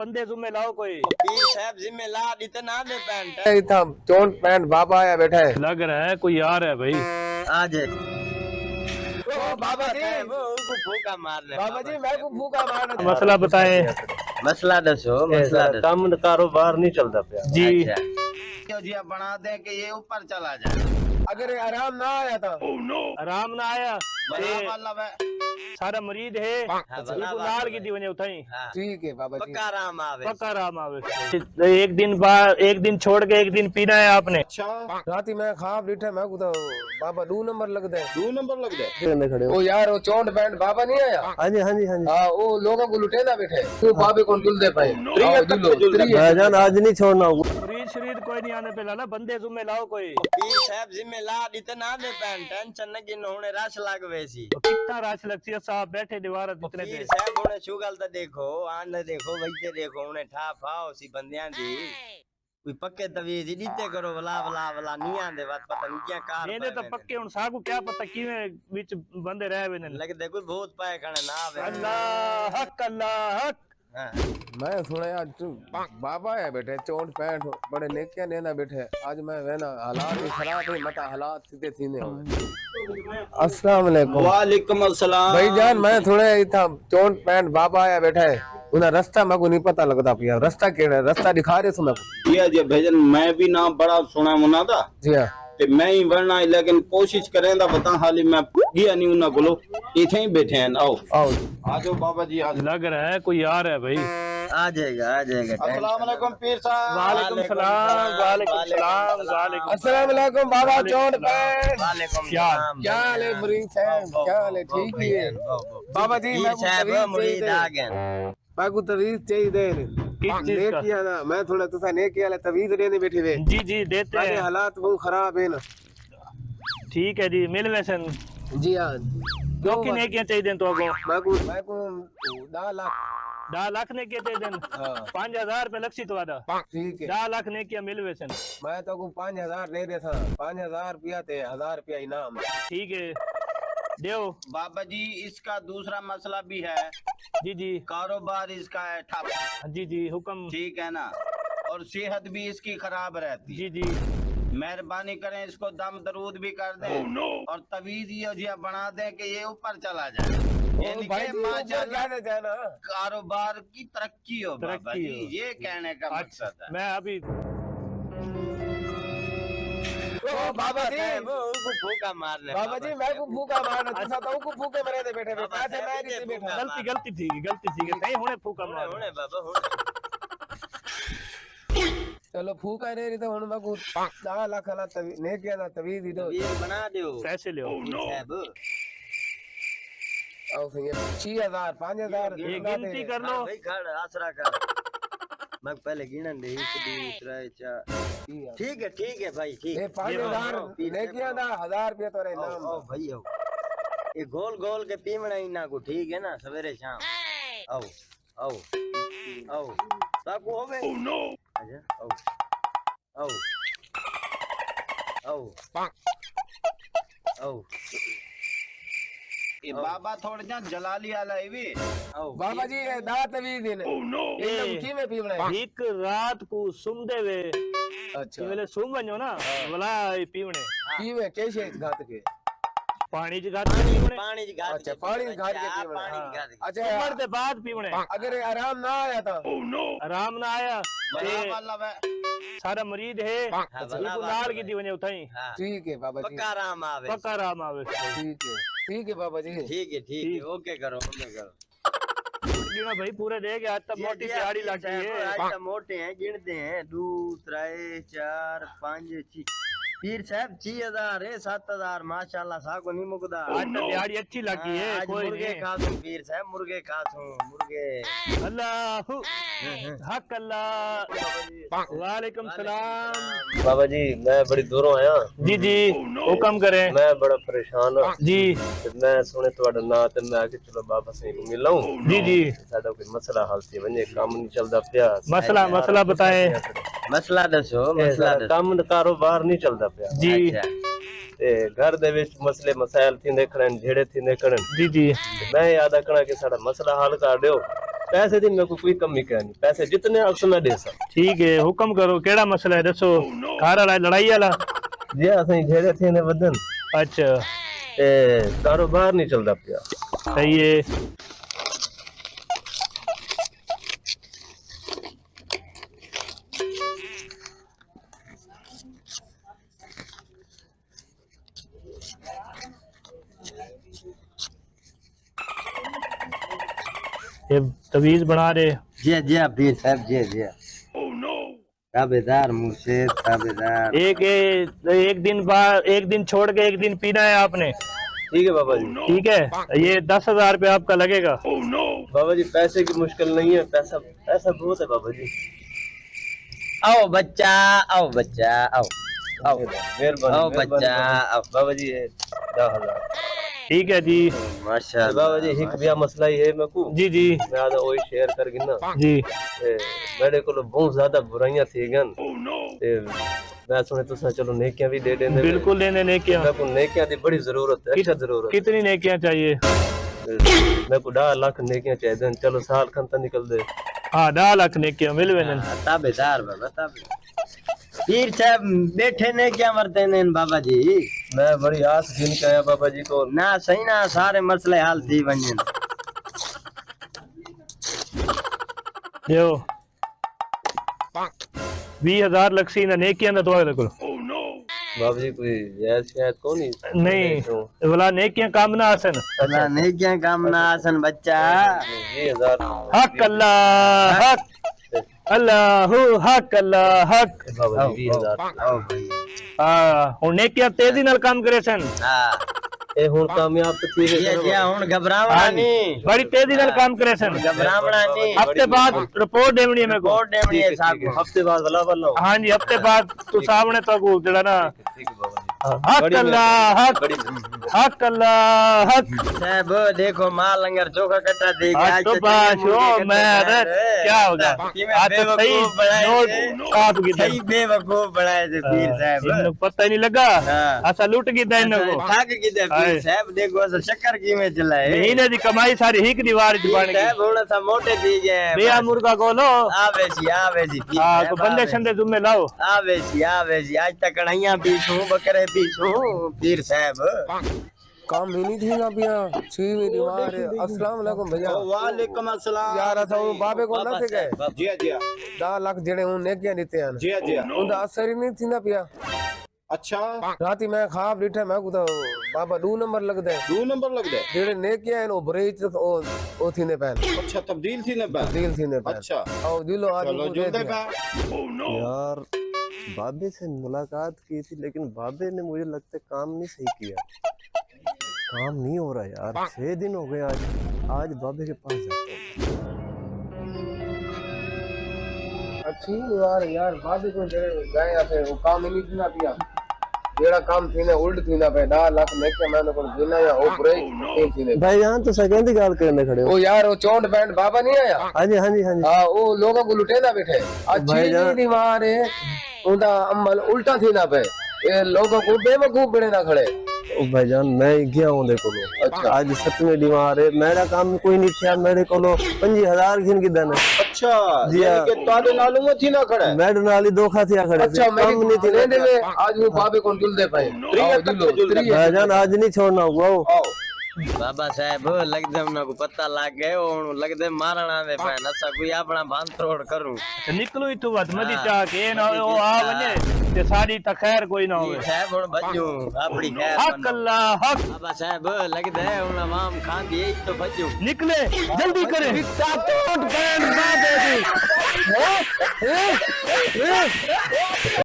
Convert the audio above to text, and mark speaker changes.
Speaker 1: बंदे जुम्मे लाओ कोई।
Speaker 2: पीर साहब जिम्मे ला इतना दे पैंट
Speaker 3: था चोट पैंट बाबा आया बैठा है।
Speaker 1: लग रहा है कोई आ रहा है भाई।
Speaker 2: आज
Speaker 3: बाबा जी
Speaker 2: वो उसको फूका मार ले
Speaker 3: बाबा जी मैं को भूखा मारना था।
Speaker 1: मसला बताए
Speaker 2: मसला दसो मसला दसो
Speaker 1: काम कारोबार नहीं चलता पे जी।
Speaker 2: क्यों जी बना दे कि ये ऊपर चला जाए
Speaker 3: अगर आराम ना आया था
Speaker 1: आराम ना आया
Speaker 2: बड़ा वाला वे
Speaker 1: सारा मरीद है नाल की दी वने उठाई।
Speaker 3: ठीक है बाबा जी
Speaker 2: पक्का आराम आवे
Speaker 1: पक्का आराम आवे। एक दिन बाद एक दिन छोड़ के एक दिन पीना है आपने।
Speaker 3: राती मैं खाब बैठा मैं को तो बाबा 2 नंबर लग दे
Speaker 4: 2 नंबर लग दे
Speaker 1: खड़े
Speaker 3: ओ यार वो चोट पैंट बाबा नहीं आया।
Speaker 1: हाँ जी हाँ जी हाँ जी।
Speaker 3: हां वो लोगों को लुटे ना बैठे तू बाबे को दुल दे पाए
Speaker 1: भाईजान आज नहीं छोड़ना मरीद शरीर कोई नहीं आने पे लाना बंदे जुम्मे लाओ कोई।
Speaker 2: पीर साहब जिम्मे ला इतना दे पैंट टेंशन न कि होने रश लग वैसी
Speaker 1: कितना राश लगती है साहब बैठे दीवार जितने
Speaker 2: पीर
Speaker 1: देर।
Speaker 2: साहब होने शुगल तो देखो आन देखो वैसे देखो उन्हें ठा फाओ सी बंदियां दी कोई पक्के तवीज नीचे करो भला भला भला नहीं आंदे बात पता नहीं क्या कार
Speaker 1: ये तो पक्के हुन सागू क्या पता किवें विच बंदे रह वे ने
Speaker 2: लगदे कोई बहुत पाए खणे ना आवे
Speaker 1: अल्लाह हक अल्लाह हक।
Speaker 3: मैं सुना यार तू बाबा है बैठे चोट पैंट बड़े नेकिया नेना बैठे आज मैं वेना हालात ही खराब है मता हालात सीधे सीने हो। अस्सलाम वालेकुम।
Speaker 4: वालेकुम अस्सलाम
Speaker 3: भाईजान मैं थोड़े था चोट पैंट बाबा आया बैठा है उन्हें रास्ता मेरे को नहीं पता लगता पिया रास्ता केड़ा है रास्ता दिखा रहे सुना
Speaker 4: किया जे भजन मैं भी ना बड़ा सुना मुना था
Speaker 3: जी हाँ
Speaker 4: ते मैं ही वरना लेकिन कोशिश करें दा बता हाली मैं गया नहीं उना बोलो इथे ही बैठे हैं आओ
Speaker 3: आओ
Speaker 4: आ जाओ बाबा जी आ जाओ
Speaker 1: लग रहा है कोई आ रहा है भाई।
Speaker 2: आ जाएगा
Speaker 4: अस्सलाम वालेकुम पीर साहब
Speaker 1: वालेकुम सलाम वालेकुम सलाम वालेकुम।
Speaker 3: अस्सलाम वालेकुम बाबा चोट पैंट
Speaker 2: वालेकुम
Speaker 1: क्या
Speaker 3: क्या हाल है मरीज साहब क्या हाल है ठीक ही है बाबा जी मैं को
Speaker 2: साहब
Speaker 3: तवीज
Speaker 2: मुरीद
Speaker 3: चाहिए
Speaker 2: आ गए
Speaker 3: मैं को तवीज चाहिए दे
Speaker 1: किस चीज
Speaker 3: ने
Speaker 1: का?
Speaker 3: किया ना मैं थोड़ा तुसा ने किया तवीज देने बैठे हुए
Speaker 1: जी जी देते
Speaker 3: मेरे
Speaker 1: हैं
Speaker 3: हालात बहुत खराब है ना।
Speaker 1: ठीक है जी मिल वैसन
Speaker 3: जी हाँ
Speaker 1: दो की ने क्या चाहिए तो अगो
Speaker 3: मैं को 10 लाख
Speaker 1: 10 लाख ने क्या चाहिए 5000 रुपए लक्षित वादा
Speaker 3: ठीक है
Speaker 1: 10 लाख ने क्या मिल वैसन
Speaker 3: मैं तो को 5000 नहीं देता 5000 रुपया थे 1000 रुपया इनाम
Speaker 1: ठीक है देओ।
Speaker 4: बाबा जी इसका दूसरा मसला भी है
Speaker 1: जी जी
Speaker 4: कारोबार इसका है ठप
Speaker 1: जी जी हुक्म
Speaker 4: ठीक है ना और सेहत भी इसकी खराब रहती है
Speaker 1: जी जी
Speaker 4: मेहरबानी करें इसको दम दरूद भी कर दें और तवीज ये बना दें कि ये ऊपर चला जाए यानी
Speaker 3: भाई
Speaker 4: कि
Speaker 3: जी
Speaker 4: माशाल्लाह
Speaker 3: जाने जाना
Speaker 4: कारोबार की तरक्की हो बाबा
Speaker 1: तरक्की
Speaker 4: जी
Speaker 1: हो।
Speaker 4: ये कहने का मकसद है
Speaker 1: मैं अभी
Speaker 3: ओ बाबा जी
Speaker 2: वो उसको फूका मार ले
Speaker 3: बाबा जी मैं को भूखा मारना तुसा तो को भूखे मरे थे बैठे
Speaker 2: बाबा
Speaker 3: पैसे मैं
Speaker 2: साहब,
Speaker 3: नहीं बैठा
Speaker 1: गलती थी नहीं होने फूका मार
Speaker 2: होने बाबा होने
Speaker 3: चलो फूका नहीं रही तो हुन मैं को 10 लाख वाला ने किया ना तवीज ही दो
Speaker 2: ये बना दो
Speaker 1: पैसे ले
Speaker 2: साहब
Speaker 3: आओ सही 6000 5000
Speaker 1: ये गिनती कर लो।
Speaker 2: भाई खड़ आसरा कर मैं पहले गिनन दे 1 2 3 4 ठीक है भाई ठीक
Speaker 3: ये 5000 ने किया ना 1000 रुपया तो रे
Speaker 2: आओ
Speaker 3: नाम
Speaker 2: आओ भाई आओ ये गोल गोल के पीमना इना को ठीक है ना सवेरे शाम आओ आओ आओ ताको होवे आजा आओ आओ आओ आओ
Speaker 4: ये बाबा थोड़ा जा जलाली वाला है भी
Speaker 2: आओ
Speaker 3: बाबा जी ये दात तवीज ने एकदम की में पीवना है
Speaker 1: एक रात को सुम देवे
Speaker 3: अच्छा
Speaker 1: वेले सुम वञो ना भला पीवणे
Speaker 3: की में कैसे घात के
Speaker 1: पानी ज घाट के पीवणे
Speaker 2: पानी जी घाट
Speaker 3: अच्छा पानी घाट के पीवना
Speaker 2: पानी जी घाट
Speaker 3: अच्छा
Speaker 1: उमर दे बाद पीवणे
Speaker 3: अगर आराम ना आया था
Speaker 1: आराम ना आया
Speaker 4: बड़ा वाला वे
Speaker 1: सारा मरीद है नाल की दी वने उठाई
Speaker 3: ठीक है बाबा जी
Speaker 2: पक्का आराम आवे
Speaker 1: पक्का आराम आवे
Speaker 3: ठीक है बाबा जी
Speaker 2: ठीक है ओके करो
Speaker 1: गिना भाई पूरे दे के आज तक मोटी दिहाड़ी लगी है
Speaker 2: आज तो मोटे हैं गिनते हैं 2 3 4 5 6 पीर साहब 6000 है 7000 माशाल्लाह साको नहीं मुकदा
Speaker 1: आज तक दिहाड़ी अच्छी लगी है
Speaker 2: आज
Speaker 1: कोई
Speaker 2: मुर्गे
Speaker 1: नहीं।
Speaker 2: खा दूं पीर साहब मुर्गे खा दूं मुर्गे
Speaker 1: अल्लाह हक अल्लाह वालेकुम सलाम।
Speaker 5: बाबा जी मैं बड़ी दूरों आया
Speaker 1: जी जी हुक्म करें
Speaker 5: मैं बड़ा परेशान हूं
Speaker 1: जी
Speaker 5: ते मैं सुने ਤੁਹਾਡਾ ਨਾਂ ਤੇ ਮੈਂ ਕਿ ਚਲੋ ਬਾਬਾ ਸਿੰਘ ਨੂੰ ਮਿਲ ਲਵਾਂ
Speaker 1: जी जी
Speaker 5: ਸਾਡਾ ਕੋਈ ਮਸਲਾ ਹੱਲ ਸੀ ਵੰਜੇ ਕੰਮ ਨਹੀਂ ਚੱਲਦਾ ਪਿਆ
Speaker 1: मसला बताएं
Speaker 2: मसला दसो
Speaker 5: ਕੰਮ ਦਾ ਕਾਰੋਬਾਰ ਨਹੀਂ ਚੱਲਦਾ ਪਿਆ
Speaker 1: जी
Speaker 5: ਤੇ ਘਰ ਦੇ ਵਿੱਚ ਮਸਲੇ ਮਸਾਇਲ ਥਿੰਦੇ ਖੜਨ ਜਿਹੜੇ ਥਿੰਦੇ ਖੜਨ
Speaker 1: जी जी
Speaker 5: ਮੈਂ ਯਾਦ ਰੱਖਣਾ ਕਿ ਸਾਡਾ ਮਸਲਾ ਹੱਲ ਕਰ ਦਿਓ पैसे दी मेरे को कोई कमी नहीं, पैसे जितने आप मैं दे सकता।
Speaker 1: ठीक है, हुक्म करो, केड़ा मसला है दसो। घर वाला लड़ाई वाला?
Speaker 5: जी असें झेड़े थे ने वदन
Speaker 1: अच्छा,
Speaker 5: कारोबार नहीं चलता पिया।
Speaker 1: सही है। ये तवीज बना रहे?
Speaker 2: जी जी पीर साहब, जी जी। ताबेदार मुर्शिद, ताबेदार।
Speaker 1: एक दिन बाद, एक दिन छोड़ के एक दिन पीना है आपने।
Speaker 5: ठीक है बाबा जी।
Speaker 1: ठीक है, ये 10,000 रुपया आपका लगेगा।
Speaker 5: बाबा जी पैसे की मुश्किल नहीं है, पैसा पैसा बहुत है बाबा जी।
Speaker 2: आओ बच्चा, आओ बच्चा, आओ आओ
Speaker 5: मेहरबानी
Speaker 2: आओ
Speaker 5: मेहरबानी
Speaker 2: बच्चा, आओ।
Speaker 5: बाबा जी 10,000।
Speaker 1: ठीक है जी।
Speaker 2: माशाल्लाह
Speaker 5: बाबा जी एक बिया मसला ही है मेरे को।
Speaker 1: जी जी
Speaker 5: मैं आधा वही शेयर कर गिना
Speaker 1: जी।
Speaker 5: मेरे को बहुत ज्यादा बुराइयां थी गन ते मैं सुने तुसा चलो नेकियां भी दे देंगे।
Speaker 1: बिल्कुल लेने नेकियां।
Speaker 5: मेरे को नेकियां की बड़ी जरूरत है, अच्छा जरूरत है।
Speaker 1: कितनी नेकियां चाहिए?
Speaker 5: मेरे को 10 लाख नेकियां चाहिए, चलो साल खन तो निकल दे।
Speaker 1: हाँ 10 लाख नेकियां मिल वेन।
Speaker 2: ताबेदार बाबा, ताबेदार। पीर साहब बैठे ने क्या मरते ने बाबा जी?
Speaker 5: मैं बड़ी आस गिन के आया बाबा जी को।
Speaker 2: ना सही ना सारे मसले हाल थी वंजन।
Speaker 1: यो 20,000 लक्सी ना नेकियां ना तो को
Speaker 5: बाबा जी कोई याद शायद को
Speaker 1: नहीं वाला नेकियां काम ना आसन।
Speaker 2: अल्लाह ने क्या काम ना आसन बच्चा।
Speaker 5: 20,000
Speaker 1: हक अल्लाह हक अल्लाह हक अल्लाह हक।
Speaker 5: बाबा जी 20,000।
Speaker 2: आओ भैया।
Speaker 1: हाँ हुन नेकियां तेजी नाल काम करे सन।
Speaker 2: हां
Speaker 5: ए हुन कामयाब तो थी
Speaker 2: ये
Speaker 5: गए।
Speaker 2: हुन घबरावना नहीं,
Speaker 1: बड़ी तेजी नाल काम करे सन।
Speaker 2: घबरावना नहीं।
Speaker 1: हफ्ते बाद रिपोर्ट देवनी है मेरे को।
Speaker 2: रिपोर्ट देवनी है साहब को।
Speaker 5: हफ्ते बाद वाला वाला।
Speaker 1: हाँ जी हफ्ते बाद तू सामने तो को जड़ा ना
Speaker 5: ठीक है बाबा जी।
Speaker 1: हक अल्लाह हक हक अल्लाह हक।
Speaker 2: साहब देखो माल लंगर चोखा कट्टा दे गया।
Speaker 1: आज तो बाश हो मैं क्या होगा आज तो सही नोट काट की
Speaker 2: सही बेवकूफ बनाए थे पीर साहब।
Speaker 1: इनको पता ही नहीं लगा।
Speaker 2: हाँ।
Speaker 1: ऐसा लूट की था इनको।
Speaker 2: ठग की दे पीर साहब। देखो ऐसा शक्कर की में चला है।
Speaker 1: महीने दी कमाई सारी हिक दीवार च बन गई।
Speaker 2: साहब थोड़ा सा मोटे दी गए।
Speaker 1: बेया मुर्गा कोलो
Speaker 2: आवे जी पीर
Speaker 1: हां
Speaker 2: साहब,
Speaker 1: को बंदे
Speaker 2: आवे।
Speaker 1: शंदे जुम्मे लाओ।
Speaker 2: आवे जी आज तक कढ़ाइयां पीछू बकरे पीछू पीर साहब।
Speaker 3: काम ही नहीं थी ना पिया। छी मेरी मार। अस्सलाम वालेकुम भैया।
Speaker 4: वालेकुम अस्सलाम।
Speaker 3: यार असा हूं बाबे को ना थे गए।
Speaker 4: जी जी
Speaker 3: 10 लाख जेड़े हूं नेकियां दिते हैं।
Speaker 4: जी जी।
Speaker 3: उनदा असर ही नहीं थी ना पिया।
Speaker 4: अच्छा
Speaker 3: राती मैं खाब डिठा मैं को तो बाबा 2 नंबर लग दे।
Speaker 4: 2 नंबर लग दे।
Speaker 3: जेड़े नेकियां हैं ओ बरेच ओ थी ने पहन
Speaker 4: अच्छा तब्दील थी ना बस।
Speaker 3: दिल थी ने पहन।
Speaker 4: अच्छा
Speaker 3: आओ दिलो आज
Speaker 4: चलो
Speaker 3: को दे
Speaker 4: जुल्दे
Speaker 3: दिया।
Speaker 4: पे।
Speaker 5: यार बाबे से मुलाकात की थी लेकिन बाबे ने मुझे लगता है काम नहीं सही किया। काम नहीं हो रहा यार, 6 दिन हो गए आज बाबे के पास जाते हैं।
Speaker 3: अच्छी यार बाबे को जेड़े गए आते वो काम ही नहीं थी ना पिया। जेड़ा काम थी ने उल्ट थी ना पे 10 लाख नेकियां मैंने को गिना या ओ बरेच थी ने।
Speaker 5: भाई यहाँ तो सेकंड की गाल करने खड़े हो।
Speaker 3: ओ यार वो चोंड बैंड बाबा नहीं आया।
Speaker 5: हाँ जी हाँ जी हाँ जी।
Speaker 3: हाँ वो लोगों को लुटे ना बैठे। अच्छी
Speaker 5: भाईजान-
Speaker 3: दीवार है उनका अमल उल्टा थी ना पे ये लोगों को बेवकूफ बने ना खड़े।
Speaker 5: ओ भाईजान मैं गया हूँ देखो लो।
Speaker 3: अच्छा।
Speaker 5: आज सच में बीमार है, मेरा काम कोई नहीं था मेरे को 25,000 घिन की दन है।
Speaker 4: अच्छा
Speaker 5: जी
Speaker 4: यानी
Speaker 5: हाँ।
Speaker 4: कि ताले नालू में थी ना खड़े।
Speaker 5: मैडम नाली धोखा थिया खड़े
Speaker 3: अच्छा
Speaker 5: थे,
Speaker 3: मेरी
Speaker 5: काम नहीं थी
Speaker 3: लेने में आज वो बाबे को जुल दे पाए। आओ दिलो
Speaker 5: भाईजान आज नहीं छोड़ना हुआ।
Speaker 4: आओ
Speaker 2: बाबा साहब लगदे उन्हें को पता लग गए और लगदे मारना दे पाए नसा कोई अपना बांध तोड़ करूं।
Speaker 1: निकलो ही तू वत मदी चा के ना ओ आ वने ते सारी त खैर कोई ना होवे।
Speaker 2: साहब हुन बजू अपनी खैर
Speaker 1: हक अल्लाह हक।
Speaker 2: बाबा साहब लगदे उन आवाम खां दी तो बजू
Speaker 1: निकले जल्दी करे।
Speaker 3: टोट बैंड बाबे दी।